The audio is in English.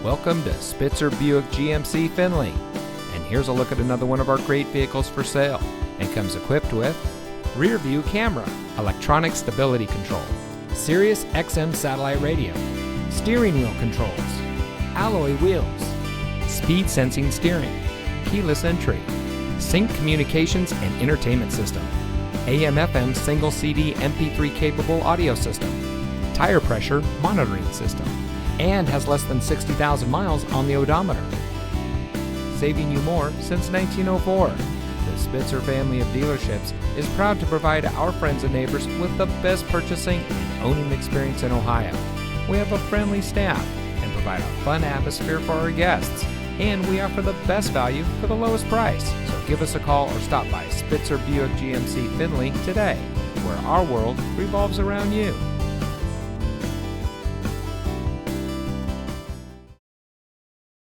Welcome to Spitzer Buick GMC Findlay. And here's a look at another one of our great vehicles for sale. And comes equipped with rear view camera, electronic stability control, Sirius XM satellite radio, steering wheel controls, alloy wheels, speed sensing steering, keyless entry, sync communications and entertainment system, AM/FM single CD MP3 capable audio system, tire pressure monitoring system, and has less than 60,000 miles on the odometer. Saving you more since 1904. The Spitzer family of dealerships is proud to provide our friends and neighbors with the best purchasing and owning experience in Ohio. We have a friendly staff and provide a fun atmosphere for our guests, and we offer the best value for the lowest price. So give us a call or stop by Spitzer Buick GMC Findlay today, where our world revolves around you.